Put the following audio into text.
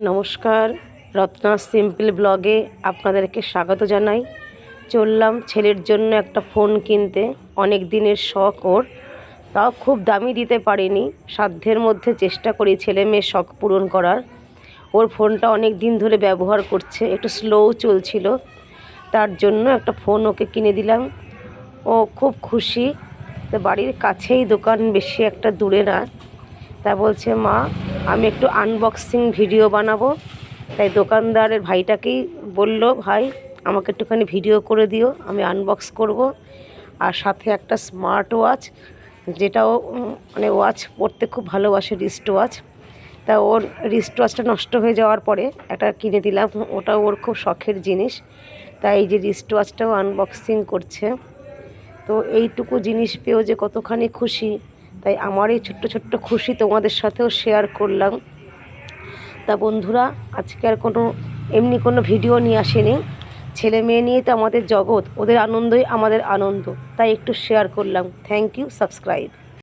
নমস্কার, রত্না সিম্পল ব্লগে আপনাদেরকে স্বাগত জানাই। চললাম ছেলের জন্য একটা ফোন কিনতে। অনেক দিনের শখ ওর, তাও খুব দামি দিতে পারিনি। সাধ্যের মধ্যে চেষ্টা করি ছেলে মেয়ের শখ পূরণ করার। ওর ফোনটা অনেক দিন ধরে ব্যবহার করছে, একটু স্লো চলছিল, তার জন্য একটা ফোন ওকে কিনে দিলাম। ও খুব খুশি। তো বাড়ির কাছেই দোকান, বেশি একটা দূরে না। তা বলছে, মা আমি একটু আনবক্সিং ভিডিও বানাবো। তাই দোকানদারের ভাইটাকেই বলল, ভাই আমাকে একটুখানি ভিডিও করে দিও, আমি আনবক্স করব। আর সাথে একটা স্মার্ট ওয়াচ, যেটাও মানে ওয়াচ পরতে খুব ভালোবাসে, রিস্ট ওয়াচ। তা ওর রিস্ট ওয়াচটা নষ্ট হয়ে যাওয়ার পরে একটা কিনে দিলাম, ওটা ওর খুব শখের জিনিস। তাই এই যে রিস্ট ওয়াচটাও আনবক্সিং করছে। তো এইটুকু জিনিস পেয়েও যে কতখানি খুশি, তাই আমার এই ছোট্ট ছোট্ট খুশি তোমাদের সাথেও শেয়ার করলাম। তা বন্ধুরা, আজকে আর এমনি কোনো ভিডিও নিয়ে আসেনি। ছেলে মেয়ে নিয়ে তো আমাদের জগৎ, ওদের আনন্দই আমাদের আনন্দ, তাই একটু শেয়ার করলাম। Thank you, subscribe.